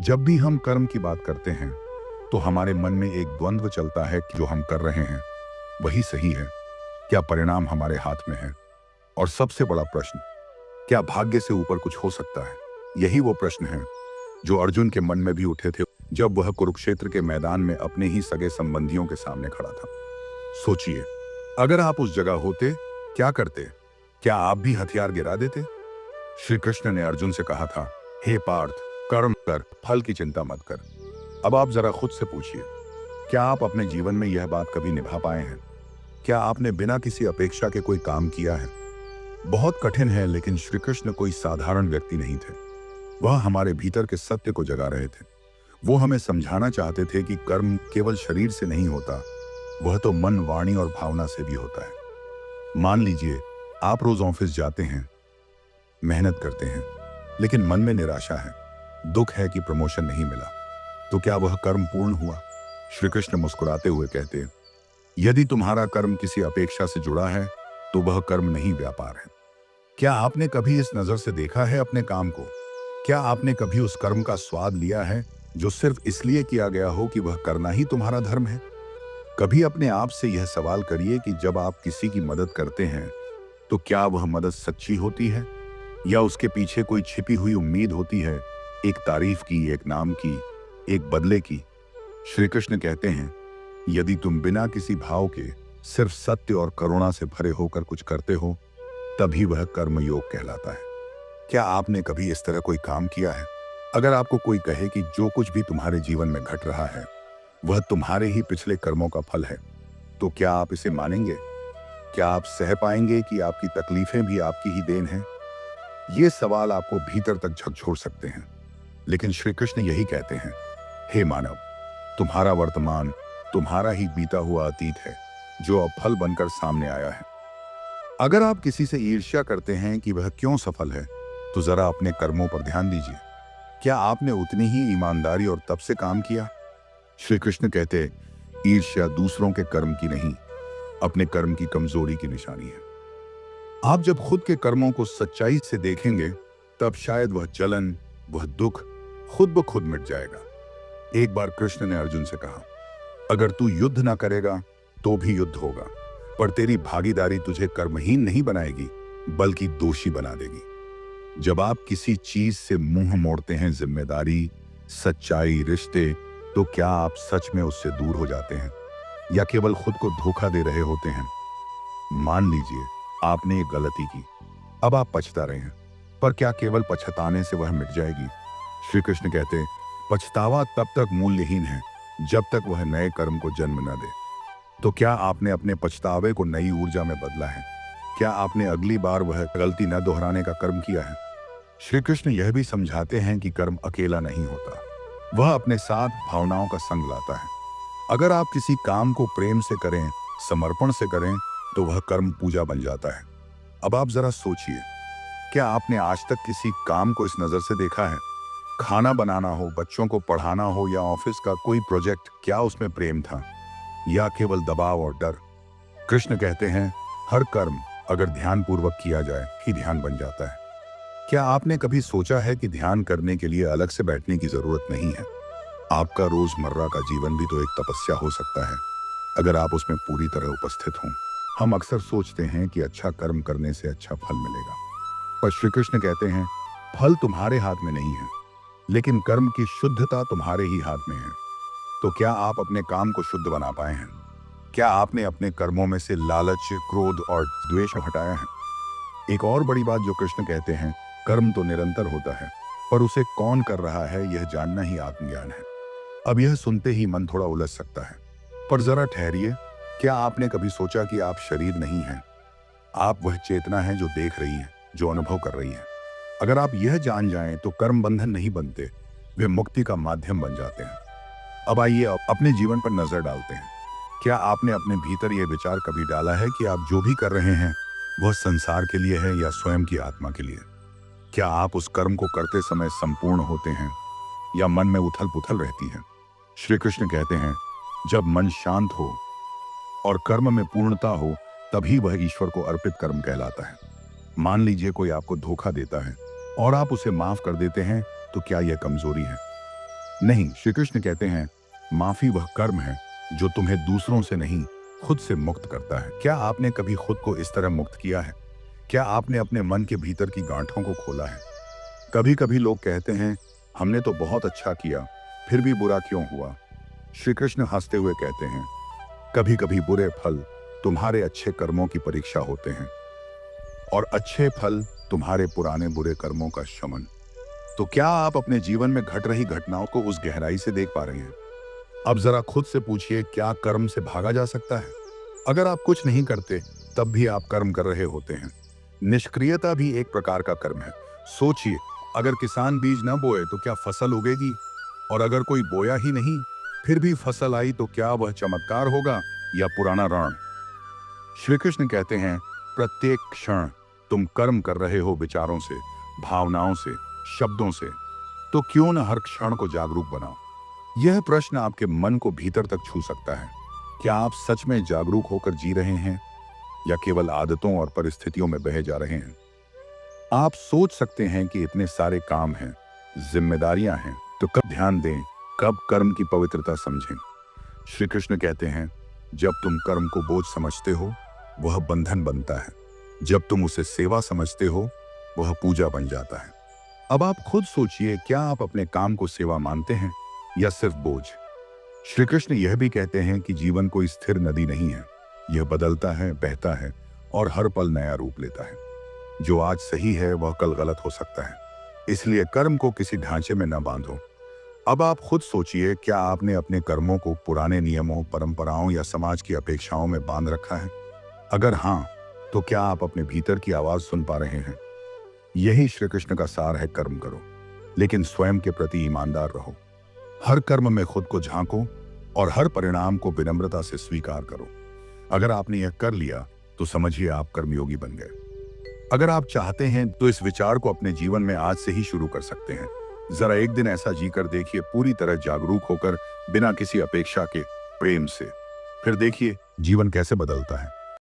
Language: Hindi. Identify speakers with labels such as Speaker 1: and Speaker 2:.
Speaker 1: जब भी हम कर्म की बात करते हैं तो हमारे मन में एक द्वंद्व चलता है कि जो हम कर रहे हैं वही सही है, क्या परिणाम हमारे हाथ में है, और सबसे बड़ा प्रश्न, क्या भाग्य से ऊपर कुछ हो सकता है। यही वो प्रश्न है जो अर्जुन के मन में भी उठे थे जब वह कुरुक्षेत्र के मैदान में अपने ही सगे संबंधियों के सामने खड़ा था। सोचिए, अगर आप उस जगह होते, क्या करते? क्या आप भी हथियार गिरा देते? श्री कृष्ण ने अर्जुन से कहा था, हे पार्थ, कर्म कर, फल की चिंता मत कर। अब आप जरा खुद से पूछिए, क्या आप अपने जीवन में यह बात कभी निभा पाए हैं? क्या आपने बिना किसी अपेक्षा के कोई काम किया है? बहुत कठिन है, लेकिन श्री कृष्ण कोई साधारण व्यक्ति नहीं थे। वह हमारे भीतर के सत्य को जगा रहे थे। वो हमें समझाना चाहते थे कि कर्म केवल शरीर से नहीं होता, वह तो मन, वाणी और भावना से भी होता है। मान लीजिए, आप रोज ऑफिस जाते हैं, मेहनत करते हैं, लेकिन मन में निराशा है, दुख है कि प्रमोशन नहीं मिला, तो क्या वह कर्म पूर्ण हुआ? श्री कृष्ण मुस्कुराते हुए कहते, यदि तुम्हारा कर्म किसी अपेक्षा से जुड़ा है तो वह कर्म नहीं, व्यापार है। क्या आपने कभी इस नजर से देखा है अपने काम को? क्या आपने कभी उस कर्म का स्वाद लिया है जो सिर्फ इसलिए किया गया हो कि वह करना ही तुम्हारा धर्म है? कभी अपने आप से यह सवाल करिए कि जब आप किसी की मदद करते हैं तो क्या वह मदद सच्ची होती है, या उसके पीछे कोई छिपी हुई उम्मीद होती है, एक तारीफ की, एक नाम की, एक बदले की। श्री कृष्ण कहते हैं, यदि तुम बिना किसी भाव के सिर्फ सत्य और करुणा से भरे होकर कुछ करते हो, तभी वह कर्मयोग कहलाता है। क्या आपने कभी इस तरह कोई काम किया है? अगर आपको कोई कहे कि जो कुछ भी तुम्हारे जीवन में घट रहा है वह तुम्हारे ही पिछले कर्मों का फल है, तो क्या आप इसे मानेंगे? क्या आप सह पाएंगे कि आपकी तकलीफें भी आपकी ही देन हैं? ये सवाल आपको भीतर तक झकझोर सकते हैं, लेकिन श्री कृष्ण यही कहते हैं, हे मानव, तुम्हारा वर्तमान तुम्हारा ही बीता हुआ अतीत है जो अब फल बनकर सामने आया है। अगर आप किसी से ईर्ष्या करते हैं कि वह क्यों सफल है, तो जरा अपने कर्मों पर ध्यान दीजिए। क्या आपने उतनी ही ईमानदारी और तप से काम किया? श्री कृष्ण कहते, ईर्ष्या दूसरों के कर्म की नहीं, अपने कर्म की कमजोरी की निशानी है। आप जब खुद के कर्मों को सच्चाई से देखेंगे, तब शायद वह जलन, वह दुख खुद ब खुद मिट जाएगा। एक बार कृष्ण ने अर्जुन से कहा, अगर तू युद्ध ना करेगा तो भी युद्ध होगा, पर तेरी भागीदारी तुझे कर्महीन नहीं बनाएगी, बल्कि दोषी बना देगी। जब आप किसी चीज से मुंह मोड़ते हैं, जिम्मेदारी, सच्चाई, रिश्ते, तो क्या आप सच में उससे दूर हो जाते हैं, या केवल खुद को धोखा दे रहे होते हैं? मान लीजिए आपने एक गलती की, अब आप पछता रहे हैं, पर क्या केवल पछताने से वह मिट जाएगी? श्री कृष्ण कहते, पछतावा तब तक मूल्यहीन है जब तक वह नए कर्म को जन्म न दे। तो क्या आपने अपने पछतावे को नई ऊर्जा में बदला है? क्या आपने अगली बार वह गलती न दोहराने का कर्म किया है? श्री कृष्ण यह भी समझाते हैं कि कर्म अकेला नहीं होता, वह अपने साथ भावनाओं का संग लाता है। अगर आप किसी काम को प्रेम से करें, समर्पण से करें, तो वह कर्म पूजा बन जाता है। अब आप जरा सोचिए, क्या आपने आज तक किसी काम को इस नजर से देखा है? खाना बनाना हो, बच्चों को पढ़ाना हो, या ऑफिस का कोई प्रोजेक्ट, क्या उसमें प्रेम था या केवल दबाव और डर? कृष्ण कहते हैं, हर कर्म अगर ध्यानपूर्वक किया जाए ही ध्यान बन जाता है। क्या आपने कभी सोचा है कि ध्यान करने के लिए अलग से बैठने की जरूरत नहीं है? आपका रोजमर्रा का जीवन भी तो एक तपस्या हो सकता है, अगर आप उसमें पूरी तरह उपस्थित हों। हम अक्सर सोचते हैं कि अच्छा कर्म करने से अच्छा फल मिलेगा, पर श्री कृष्ण कहते हैं, फल तुम्हारे हाथ में नहीं है, लेकिन कर्म की शुद्धता तुम्हारे ही हाथ में है। तो क्या आप अपने काम को शुद्ध बना पाए हैं? क्या आपने अपने कर्मों में से लालच, क्रोध और द्वेष हटाया है? एक और बड़ी बात जो कृष्ण कहते हैं, कर्म तो निरंतर होता है, पर उसे कौन कर रहा है यह जानना ही आत्मज्ञान है। अब यह सुनते ही मन थोड़ा उलझ सकता है, पर जरा ठहरिए। क्या आपने कभी सोचा कि आप शरीर नहीं हैं? आप वह चेतना है जो देख रही है, जो अनुभव कर रही है। अगर आप यह जान जाएं तो कर्म बंधन नहीं बनते, वे मुक्ति का माध्यम बन जाते हैं। अब आइए अपने जीवन पर नजर डालते हैं। क्या आपने अपने भीतर यह विचार कभी डाला है कि आप जो भी कर रहे हैं वह संसार के लिए है या स्वयं की आत्मा के लिए? क्या आप उस कर्म को करते समय संपूर्ण होते हैं या मन में उथल पुथल रहती है? श्री कृष्ण कहते हैं, जब मन शांत हो और कर्म में पूर्णता हो, तभी वह ईश्वर को अर्पित कर्म कहलाता है। मान लीजिए कोई आपको धोखा देता है और आप उसे माफ कर देते हैं, तो क्या यह कमजोरी है? नहीं, श्री कृष्ण कहते हैं माफी वह कर्म है जो तुम्हें दूसरों से नहीं, खुद से मुक्त करता है। क्या आपने कभी खुद को इस तरह मुक्त किया है? क्या आपने अपने मन के भीतर की गांठों को खोला है? कभी कभी लोग कहते हैं हमने तो बहुत अच्छा किया, फिर भी बुरा क्यों हुआ? श्री कृष्ण हंसते हुए कहते हैं कभी कभी बुरे फल तुम्हारे अच्छे कर्मों की परीक्षा होते हैं और अच्छे फल तुम्हारे पुराने बुरे कर्मों का शमन। तो क्या आप अपने जीवन में घट रही घटनाओं को उस गहराई से देख पा रहे हैं? अब जरा खुद से पूछिए, क्या कर्म से भागा जा सकता है? अगर आप कुछ नहीं करते तब भी आप कर्म कर रहे होते हैं। निष्क्रियता भी एक प्रकार का कर्म है। सोचिए, अगर किसान बीज न बोए तो क्या फसल उगेगी? और अगर कोई बोया ही नहीं फिर भी फसल आई तो क्या वह चमत्कार होगा या पुराना रण? श्री कृष्ण कहते हैं प्रत्येक क्षण तुम कर्म कर रहे हो, विचारों से, भावनाओं से, शब्दों से। तो क्यों न हर क्षण को जागरूक बनाओ? यह प्रश्न आपके मन को भीतर तक छू सकता है। क्या आप सच में जागरूक होकर जी रहे हैं या केवल आदतों और परिस्थितियों में बहे जा रहे हैं? आप सोच सकते हैं कि इतने सारे काम हैं, जिम्मेदारियां हैं, तो कब ध्यान दें, कब कर्म की पवित्रता समझें? श्री कृष्ण कहते हैं जब तुम कर्म को बोझ समझते हो वह बंधन बनता है, जब तुम उसे सेवा समझते हो वह पूजा बन जाता है। अब आप खुद सोचिए, क्या आप अपने काम को सेवा मानते हैं या सिर्फ बोझ? श्री कृष्ण यह भी कहते हैं कि जीवन कोई स्थिर नदी नहीं है, यह बदलता है, बहता है और हर पल नया रूप लेता है। जो आज सही है वह कल गलत हो सकता है, इसलिए कर्म को किसी ढांचे में न बांधो। अब आप खुद सोचिए, क्या आपने अपने कर्मों को पुराने नियमों, परंपराओं या समाज की अपेक्षाओं में बांध रखा है? अगर हाँ, तो क्या आप अपने भीतर की आवाज सुन पा रहे हैं? यही श्री कृष्ण का सार है, कर्म करो लेकिन स्वयं के प्रति ईमानदार रहो। हर कर्म में खुद को झांको और हर परिणाम को विनम्रता से स्वीकार करो। अगर आपने यह कर लिया तो समझिए आप कर्मयोगी बन गए। अगर आप चाहते हैं तो इस विचार को अपने जीवन में आज से ही शुरू कर सकते हैं। जरा एक दिन ऐसा जीकर देखिए, पूरी तरह जागरूक होकर, बिना किसी अपेक्षा के, प्रेम से। फिर देखिए जीवन कैसे बदलता है।